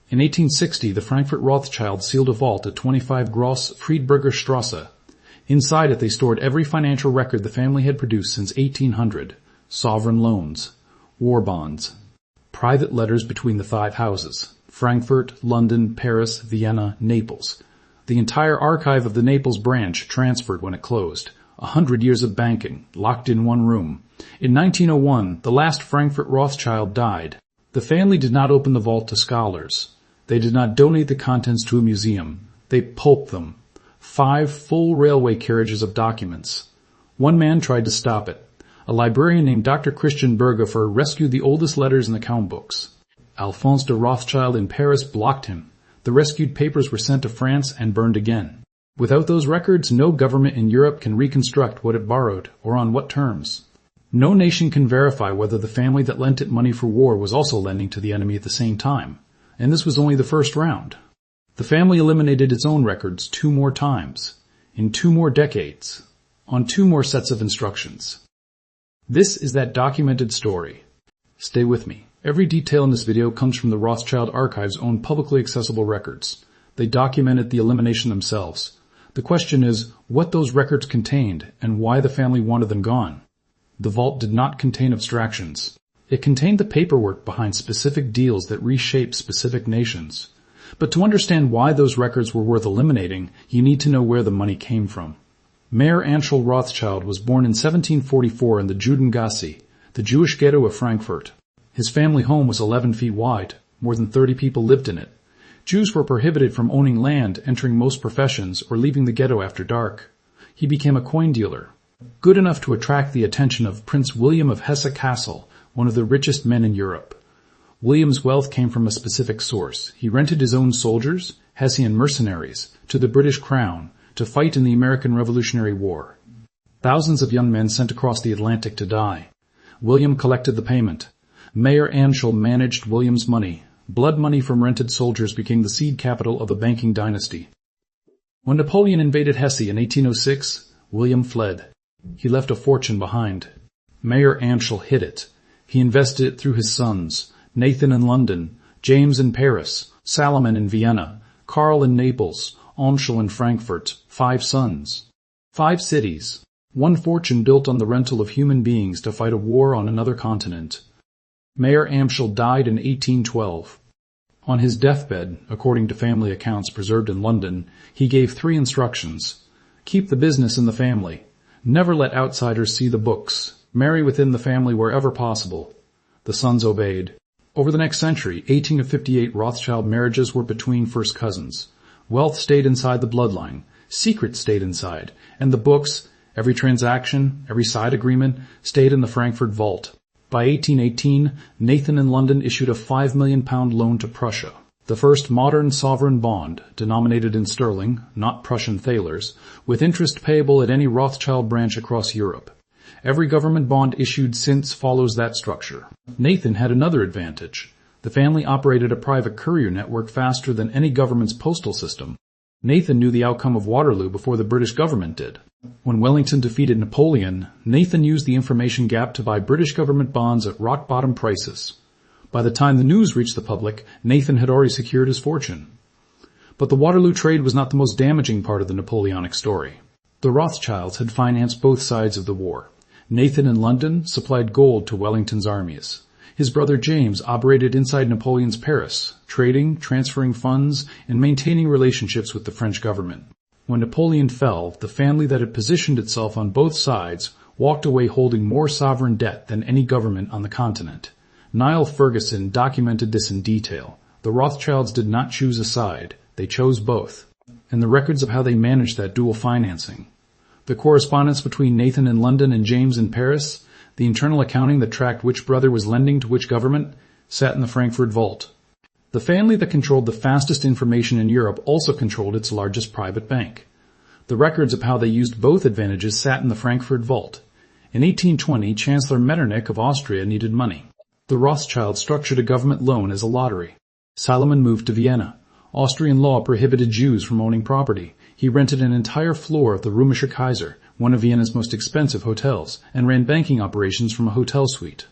In 1860, the Frankfurt Rothschild sealed a vault at 25 Grosse Friedberger Strasse. Inside it they stored every financial record the family had produced since 1800. Sovereign loans, war bonds, private letters between the five houses, Frankfurt, London, Paris, Vienna, Naples. The entire archive of the Naples branch transferred when it closed. 100 years of banking, locked in one room. In 1901, the last Frankfurt Rothschild died. The family did not open the vault to scholars. They did not donate the contents to a museum. They pulped them. 5 full railway carriages of documents. One man tried to stop it. A librarian named Dr Christian Berghoeffer rescued the oldest letters in the count books. Alphonse de Rothschild in Paris blocked him. The rescued papers were sent to France and burned again. Without those records, no government in Europe can reconstruct what it borrowed or on what terms. No nation can verify whether the family that lent it money for war was also lending to the enemy at the same time. And this was only the first round. The family eliminated its own records 2 more times, in 2 more decades, on 2 more sets of instructions. This is that documented story. Stay with me. Every detail in this video comes from the Rothschild Archive's own publicly accessible records. They documented the elimination themselves. The question is what those records contained and why the family wanted them gone. The vault did not contain abstractions. It contained the paperwork behind specific deals that reshaped specific nations. But to understand why those records were worth eliminating, you need to know where the money came from. Mayor Anschel Rothschild was born in 1744 in the Judengasse, the Jewish ghetto of Frankfurt. His family home was 11 feet wide. More than 30 people lived in it. Jews were prohibited from owning land, entering most professions, or leaving the ghetto after dark. He became a coin dealer, good enough to attract the attention of Prince William of Hesse-Kassel, one of the richest men in Europe. William's wealth came from a specific source. He rented his own soldiers, Hessian mercenaries, to the British Crown to fight in the American Revolutionary War. Thousands of young men sent across the Atlantic to die. William collected the payment. Mayor Anschel managed William's money. Blood money from rented soldiers became the seed capital of the banking dynasty. When Napoleon invaded Hesse in 1806, William fled. He left a fortune behind. Mayor Anschel hid it. He invested it through his sons, Nathan in London, James in Paris, Salomon in Vienna, Karl in Naples, Anschel in Frankfurt, 5 sons. 5 cities. 1 fortune built on the rental of human beings to fight a war on another continent. Mayor Anschel died in 1812. On his deathbed, according to family accounts preserved in London, he gave 3 instructions. Keep the business in the family. Never let outsiders see the books. Marry within the family wherever possible. The sons obeyed. Over the next century, 18 of 58 Rothschild marriages were between first cousins. Wealth stayed inside the bloodline. Secrets stayed inside. And the books, every transaction, every side agreement, stayed in the Frankfurt vault. By 1818, Nathan in London issued a £5 million loan to Prussia, the first modern sovereign bond, denominated in sterling, not Prussian thalers, with interest payable at any Rothschild branch across Europe. Every government bond issued since follows that structure. Nathan had another advantage. The family operated a private courier network faster than any government's postal system. Nathan knew the outcome of Waterloo before the British government did. When Wellington defeated Napoleon, Nathan used the information gap to buy British government bonds at rock-bottom prices. By the time the news reached the public, Nathan had already secured his fortune. But the Waterloo trade was not the most damaging part of the Napoleonic story. The Rothschilds had financed both sides of the war. Nathan in London supplied gold to Wellington's armies. His brother James operated inside Napoleon's Paris, trading, transferring funds, and maintaining relationships with the French government. When Napoleon fell, the family that had positioned itself on both sides walked away holding more sovereign debt than any government on the continent. Niall Ferguson documented this in detail. The Rothschilds did not choose a side. They chose both. And the records of how they managed that dual financing. The correspondence between Nathan in London and James in Paris, the internal accounting that tracked which brother was lending to which government, sat in the Frankfurt vault. The family that controlled the fastest information in Europe also controlled its largest private bank. The records of how they used both advantages sat in the Frankfurt vault. In 1820, Chancellor Metternich of Austria needed money. The Rothschilds structured a government loan as a lottery. Salomon moved to Vienna. Austrian law prohibited Jews from owning property. He rented an entire floor of the Römischer Kaiser, one of Vienna's most expensive hotels, and ran banking operations from a hotel suite.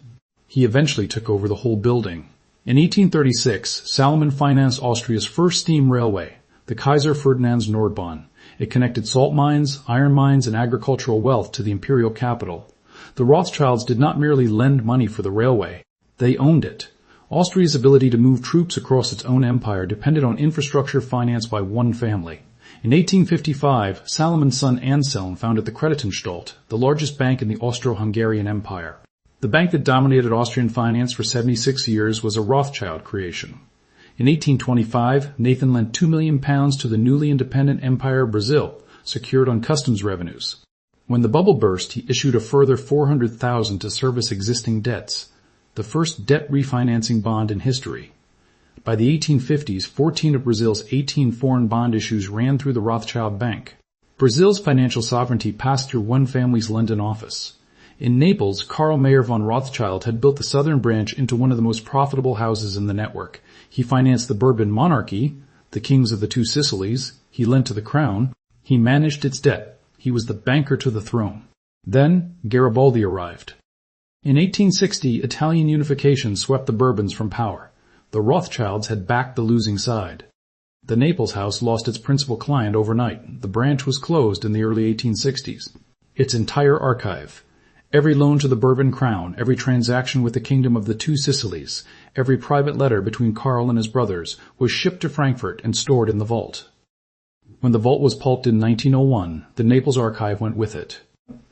He eventually took over the whole building. In 1836, Salomon financed Austria's first steam railway, the Kaiser Ferdinand's Nordbahn. It connected salt mines, iron mines, and agricultural wealth to the imperial capital. The Rothschilds did not merely lend money for the railway. They owned it. Austria's ability to move troops across its own empire depended on infrastructure financed by one family. In 1855, Salomon's son Anselm founded the Creditanstalt, the largest bank in the Austro-Hungarian Empire. The bank that dominated Austrian finance for 76 years was a Rothschild creation. In 1825, Nathan lent £2 million to the newly independent Empire of Brazil, secured on customs revenues. When the bubble burst, he issued a further $400,000 to service existing debts, the first debt refinancing bond in history. By the 1850s, 14 of Brazil's 18 foreign bond issues ran through the Rothschild Bank. Brazil's financial sovereignty passed through one family's London office. In Naples, Karl Mayer von Rothschild had built the southern branch into one of the most profitable houses in the network. He financed the Bourbon monarchy, the kings of the two Sicilies. He lent to the crown. He managed its debt. He was the banker to the throne. Then Garibaldi arrived. In 1860, Italian unification swept the Bourbons from power. The Rothschilds had backed the losing side. The Naples house lost its principal client overnight. The branch was closed in the early 1860s. Its entire archive, every loan to the Bourbon crown, every transaction with the kingdom of the two Sicilies, every private letter between Karl and his brothers, was shipped to Frankfurt and stored in the vault. When the vault was pulped in 1901, the Naples archive went with it.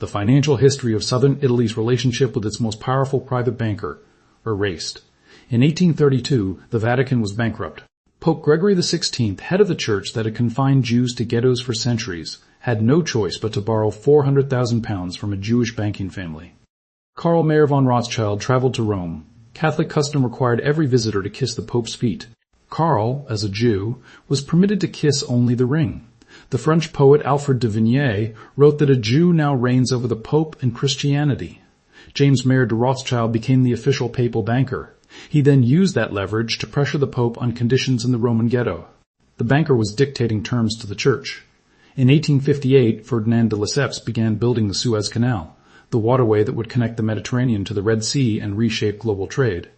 The financial history of southern Italy's relationship with its most powerful private banker, erased. In 1832, the Vatican was bankrupt. Pope Gregory XVI, head of the church that had confined Jews to ghettos for centuries, had no choice but to borrow £400,000 from a Jewish banking family. Karl Mayer von Rothschild traveled to Rome. Catholic custom required every visitor to kiss the Pope's feet. Karl, as a Jew, was permitted to kiss only the ring. The French poet Alfred de Vigny wrote that a Jew now reigns over the Pope and Christianity. James Mayer de Rothschild became the official papal banker. He then used that leverage to pressure the Pope on conditions in the Roman ghetto. The banker was dictating terms to the church. In 1858, Ferdinand de Lesseps began building the Suez Canal, the waterway that would connect the Mediterranean to the Red Sea and reshape global trade.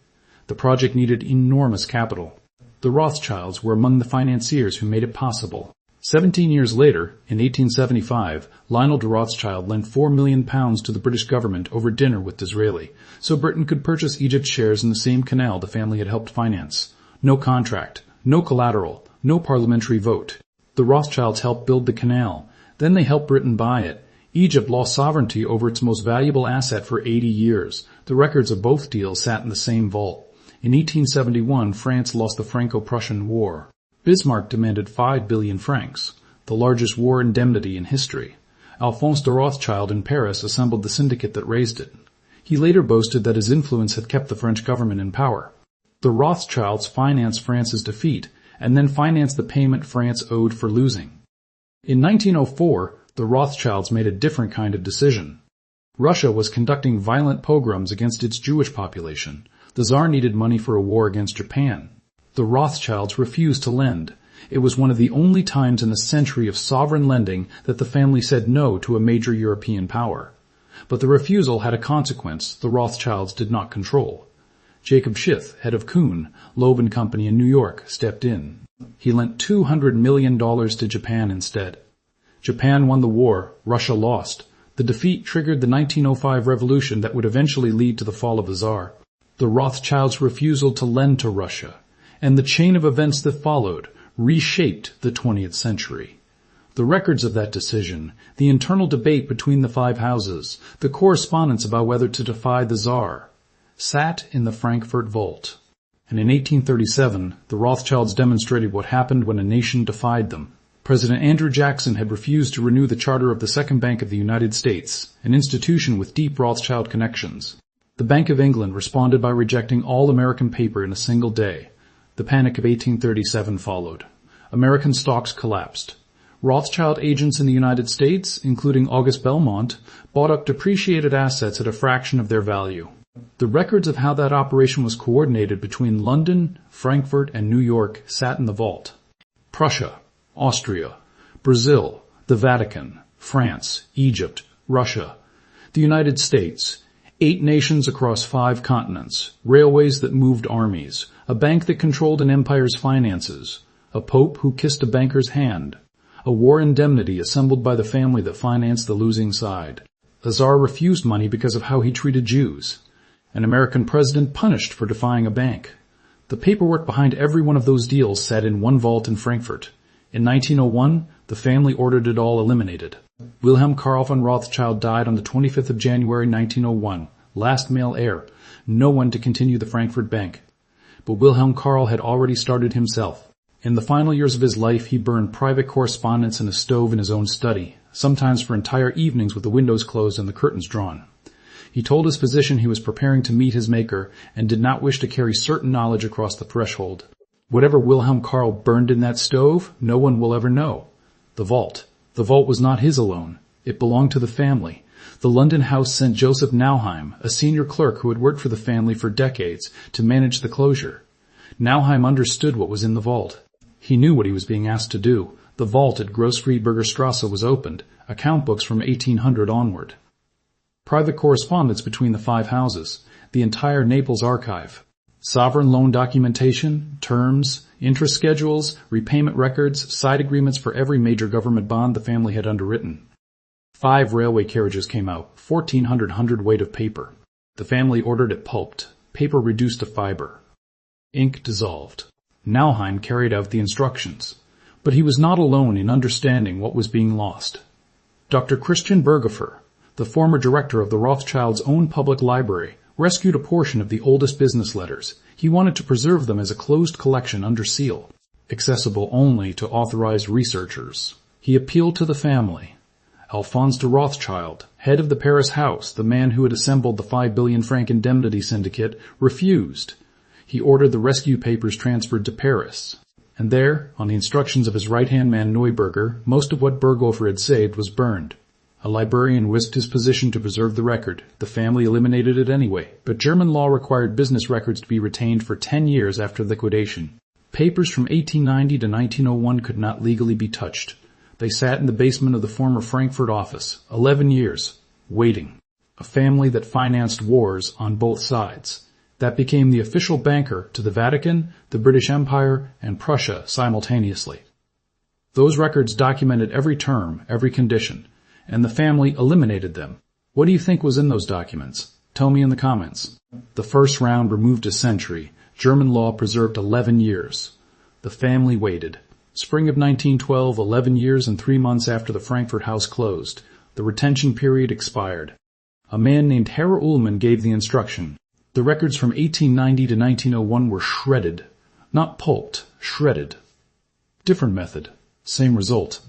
The project needed enormous capital. The Rothschilds were among the financiers who made it possible. 17 years later, in 1875, Lionel de Rothschild lent £4 million to the British government over dinner with Disraeli, so Britain could purchase Egypt's shares in the same canal the family had helped finance. No contract, no collateral, no parliamentary vote. The Rothschilds helped build the canal. Then they helped Britain buy it. Egypt lost sovereignty over its most valuable asset for 80 years. The records of both deals sat in the same vault. In 1871, France lost the Franco-Prussian War. Bismarck demanded 5 billion francs, the largest war indemnity in history. Alphonse de Rothschild in Paris assembled the syndicate that raised it. He later boasted that his influence had kept the French government in power. The Rothschilds financed France's defeat and then financed the payment France owed for losing. In 1904, the Rothschilds made a different kind of decision. Russia was conducting violent pogroms against its Jewish population. The Tsar needed money for a war against Japan. The Rothschilds refused to lend. It was one of the only times in a century of sovereign lending that the family said no to a major European power. But the refusal had a consequence the Rothschilds did not control. Jacob Schiff, head of Kuhn, Loeb & Company in New York, stepped in. He lent $200 million to Japan instead. Japan won the war. Russia lost. The defeat triggered the 1905 revolution that would eventually lead to the fall of the Tsar. The Rothschilds' refusal to lend to Russia, and the chain of events that followed, reshaped the 20th century. The records of that decision, the internal debate between the five houses, the correspondence about whether to defy the Tsar, sat in the Frankfurt vault. And in 1837, the Rothschilds demonstrated what happened when a nation defied them. President Andrew Jackson had refused to renew the charter of the Second Bank of the United States, an institution with deep Rothschild connections. The Bank of England responded by rejecting all American paper in a single day. The Panic of 1837 followed. American stocks collapsed. Rothschild agents in the United States, including August Belmont, bought up depreciated assets at a fraction of their value. The records of how that operation was coordinated between London, Frankfurt, and New York sat in the vault. Prussia, Austria, Brazil, the Vatican, France, Egypt, Russia, the United States, 8 nations across 5 continents, railways that moved armies, a bank that controlled an empire's finances, a pope who kissed a banker's hand, a war indemnity assembled by the family that financed the losing side. The Tsar refused money because of how he treated Jews. An American president punished for defying a bank. The paperwork behind every one of those deals sat in one vault in Frankfurt. In 1901, the family ordered it all eliminated. Wilhelm Karl von Rothschild died on the 25th of January 1901, last male heir, no one to continue the Frankfurt Bank. But Wilhelm Karl had already started himself. In the final years of his life, he burned private correspondence in a stove in his own study, sometimes for entire evenings with the windows closed and the curtains drawn. He told his physician he was preparing to meet his maker and did not wish to carry certain knowledge across the threshold. Whatever Wilhelm Karl burned in that stove, no one will ever know. The vault. The vault was not his alone. It belonged to the family. The London house sent Joseph Nauheim, a senior clerk who had worked for the family for decades, to manage the closure. Nauheim understood what was in the vault. He knew what he was being asked to do. The vault at Grosse Friedberger Strasse was opened, account books from 1800 onward. Private correspondence between the 5 houses, the entire Naples archive, sovereign loan documentation, terms, interest schedules, repayment records, side agreements for every major government bond the family had underwritten. 5 railway carriages came out, 1,400 hundredweight of paper. The family ordered it pulped, paper reduced to fiber. Ink dissolved. Nauheim carried out the instructions. But he was not alone in understanding what was being lost. Dr Christian Berghoeffer, the former director of the Rothschilds' own public library, rescued a portion of the oldest business letters. He wanted to preserve them as a closed collection under seal, accessible only to authorized researchers. He appealed to the family. Alphonse de Rothschild, head of the Paris house, the man who had assembled the 5 billion franc indemnity syndicate, refused. He ordered the rescue papers transferred to Paris. And there, on the instructions of his right-hand man Neuberger, most of what Berghoeffer had saved was burned. A librarian risked his position to preserve the record. The family eliminated it anyway, but German law required business records to be retained for 10 years after liquidation. Papers from 1890 to 1901 could not legally be touched. They sat in the basement of the former Frankfurt office, 11 years, waiting. A family that financed wars on both sides. That became the official banker to the Vatican, the British Empire, and Prussia simultaneously. Those records documented every term, every condition, and the family eliminated them. What do you think was in those documents? Tell me in the comments. The first round removed a century. German law preserved 11 years. The family waited. Spring of 1912, 11 years and 3 months after the Frankfurt house closed. The retention period expired. A man named Herr Ulmann gave the instruction. The records from 1890 to 1901 were shredded. Not pulped, shredded. Different method. Same result.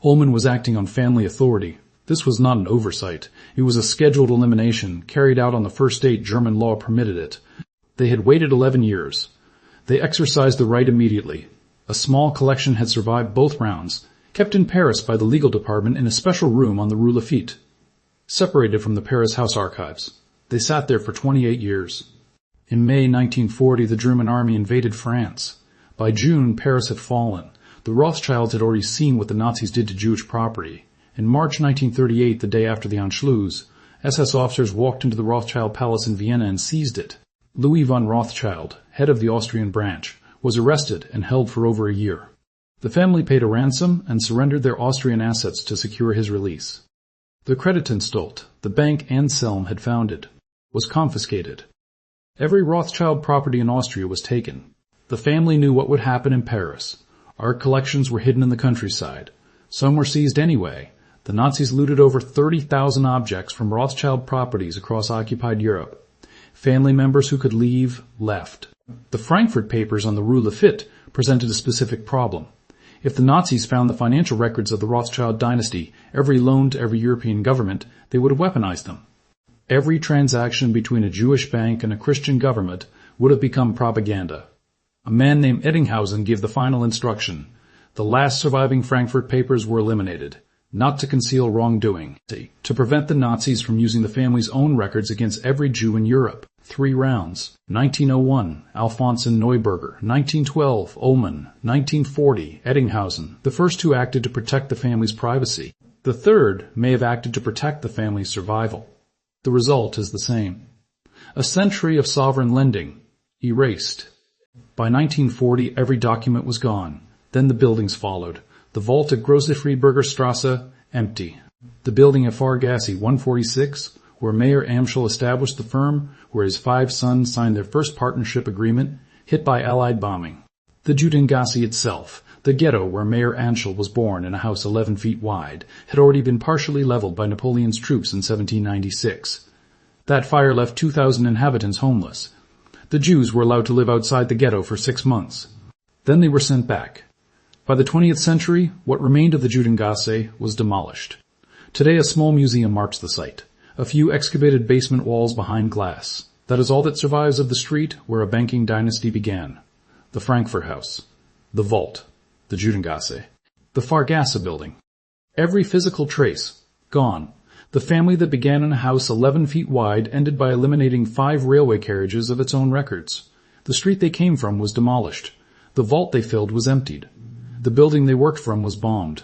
Ulmann was acting on family authority. This was not an oversight. It was a scheduled elimination, carried out on the first date German law permitted it. They had waited 11 years. They exercised the right immediately. A small collection had survived both rounds, kept in Paris by the legal department in a special room on the Rue Lafitte, separated from the Paris house archives. They sat there for 28 years. In May 1940, the German army invaded France. By June, Paris had fallen. The Rothschilds had already seen what the Nazis did to Jewish property. In March 1938, the day after the Anschluss, SS officers walked into the Rothschild Palace in Vienna and seized it. Louis von Rothschild, head of the Austrian branch, was arrested and held for over a year. The family paid a ransom and surrendered their Austrian assets to secure his release. The Kreditanstalt, the bank Anselm had founded, was confiscated. Every Rothschild property in Austria was taken. The family knew what would happen in Paris. Art collections were hidden in the countryside. Some were seized anyway. The Nazis looted over 30,000 objects from Rothschild properties across occupied Europe. Family members who could leave, left. The Frankfurt papers on the Rue Lafitte presented a specific problem. If the Nazis found the financial records of the Rothschild dynasty, every loan to every European government, they would have weaponized them. Every transaction between a Jewish bank and a Christian government would have become propaganda. A man named Ettinghausen gave the final instruction. The last surviving Frankfurt papers were eliminated, not to conceal wrongdoing, to prevent the Nazis from using the family's own records against every Jew in Europe. 3 rounds. 1901, Alphonse and Neuberger. 1912, Ulmann. 1940, Ettinghausen. The first 2 acted to protect the family's privacy. The third may have acted to protect the family's survival. The result is the same. A century of sovereign lending, erased. By 1940, every document was gone. Then the buildings followed. The vault at Grosse Friedberger Strasse, empty. The building at Fahrgasse 146, where Mayor Amschel established the firm, where his 5 sons signed their first partnership agreement, hit by Allied bombing. The Judengasse itself, the ghetto where Mayor Amschel was born in a house 11 feet wide, had already been partially leveled by Napoleon's troops in 1796. That fire left 2,000 inhabitants homeless. The Jews were allowed to live outside the ghetto for 6 months. Then they were sent back. By the 20th century, what remained of the Judengasse was demolished. Today a small museum marks the site. A few excavated basement walls behind glass. That is all that survives of the street where a banking dynasty began. The Frankfurt House. The Vault. The Judengasse. The Fahrgasse building. Every physical trace. Gone. The family that began in a house 11 feet wide ended by eliminating 5 railway carriages of its own records. The street they came from was demolished. The vault they filled was emptied. The building they worked from was bombed.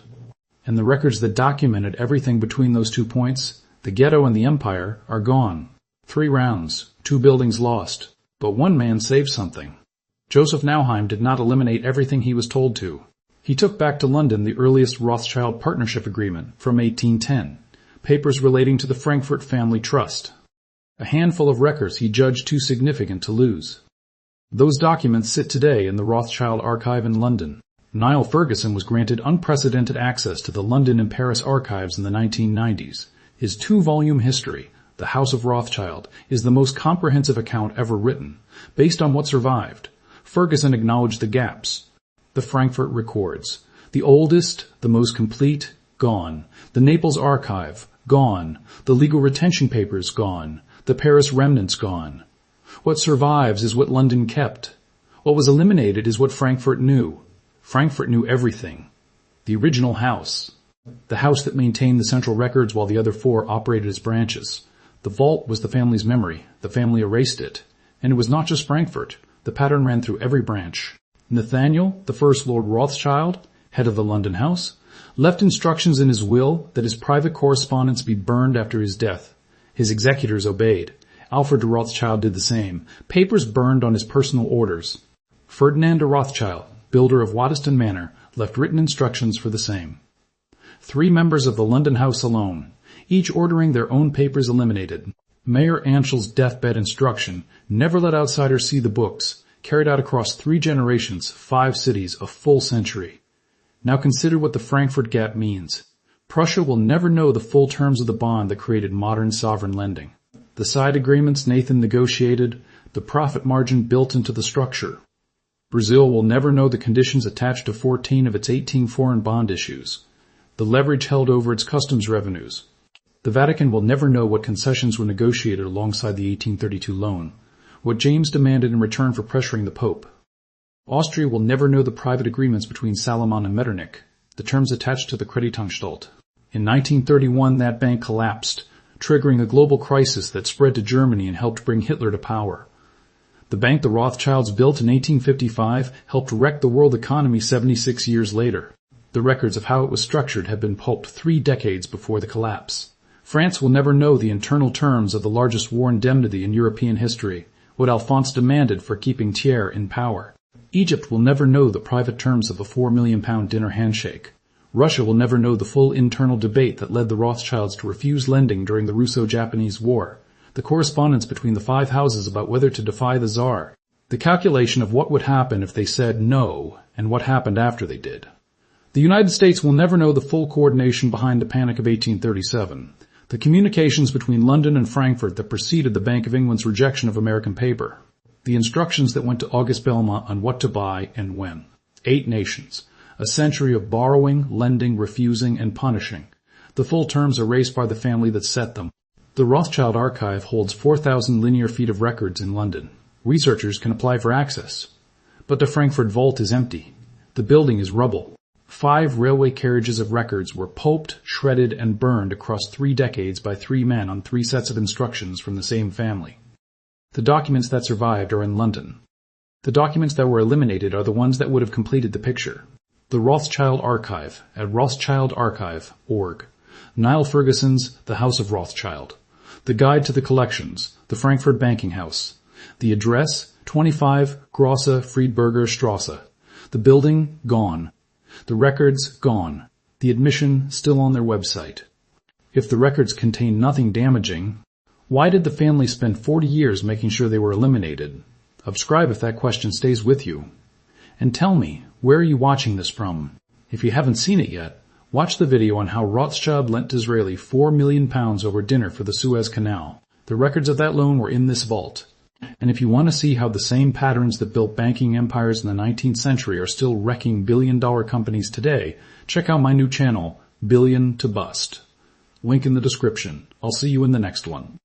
And the records that documented everything between those 2 points, the ghetto and the empire, are gone. 3 rounds, 2 buildings lost. But one man saved something. Joseph Nauheim did not eliminate everything he was told to. He took back to London the earliest Rothschild partnership agreement from 1810, papers relating to the Frankfurt family trust. A handful of records he judged too significant to lose. Those documents sit today in the Rothschild archive in London. Niall Ferguson was granted unprecedented access to the London and Paris archives in the 1990s. His 2-volume history, The House of Rothschild, is the most comprehensive account ever written, based on what survived. Ferguson acknowledged the gaps. The Frankfurt records. The oldest, the most complete, gone. The Naples archive, gone. The legal retention papers, gone. The Paris remnants, gone. What survives is what London kept. What was eliminated is what Frankfurt knew. Frankfurt knew everything. The original house. The house that maintained the central records while the other 4 operated as branches. The vault was the family's memory. The family erased it. And it was not just Frankfurt. The pattern ran through every branch. Nathaniel, the first Lord Rothschild, head of the London house, left instructions in his will that his private correspondence be burned after his death. His executors obeyed. Alfred de Rothschild did the same. Papers burned on his personal orders. Ferdinand de Rothschild, builder of Waddesdon Manor, left written instructions for the same. 3 members of the London house alone, each ordering their own papers eliminated. Mayor Amschel's deathbed instruction, never let outsiders see the books, carried out across 3 generations, 5 cities, a full century. Now consider what the Frankfurt Gap means. Prussia will never know the full terms of the bond that created modern sovereign lending. The side agreements Nathan negotiated, the profit margin built into the structure. Brazil will never know the conditions attached to 14 of its 18 foreign bond issues, the leverage held over its customs revenues. The Vatican will never know what concessions were negotiated alongside the 1832 loan, what James demanded in return for pressuring the Pope. Austria will never know the private agreements between Salomon and Metternich, the terms attached to the Kreditanstalt. In 1931, that bank collapsed, triggering a global crisis that spread to Germany and helped bring Hitler to power. The bank the Rothschilds built in 1855 helped wreck the world economy 76 years later. The records of how it was structured had been pulped 3 decades before the collapse. France will never know the internal terms of the largest war indemnity in European history, what Alphonse demanded for keeping Thiers in power. Egypt will never know the private terms of a £4 million dinner handshake. Russia will never know the full internal debate that led the Rothschilds to refuse lending during the Russo-Japanese War, the correspondence between the 5 houses about whether to defy the Tsar, the calculation of what would happen if they said no, and what happened after they did. The United States will never know the full coordination behind the Panic of 1837, the communications between London and Frankfurt that preceded the Bank of England's rejection of American paper, the instructions that went to August Belmont on what to buy and when. 8 nations. A century of borrowing, lending, refusing, and punishing. The full terms erased by the family that set them. The Rothschild archive holds 4,000 linear feet of records in London. Researchers can apply for access. But the Frankfurt vault is empty. The building is rubble. 5 railway carriages of records were pulped, shredded, and burned across 3 decades by 3 men on 3 sets of instructions from the same family. The documents that survived are in London. The documents that were eliminated are the ones that would have completed the picture. The Rothschild Archive at rothschildarchive.org. Niall Ferguson's The House of Rothschild. The Guide to the Collections, the Frankfurt Banking House. The address, 25 Grosse Friedberger Strasse. The building, gone. The records, gone. The admission, still on their website. If the records contain nothing damaging, why did the family spend 40 years making sure they were eliminated? Subscribe if that question stays with you. And tell me, where are you watching this from? If you haven't seen it yet, watch the video on how Rothschild lent Disraeli £4 million over dinner for the Suez Canal. The records of that loan were in this vault. And if you want to see how the same patterns that built banking empires in the 19th century are still wrecking billion-dollar companies today, check out my new channel, Billion to Bust. Link in the description. I'll see you in the next one.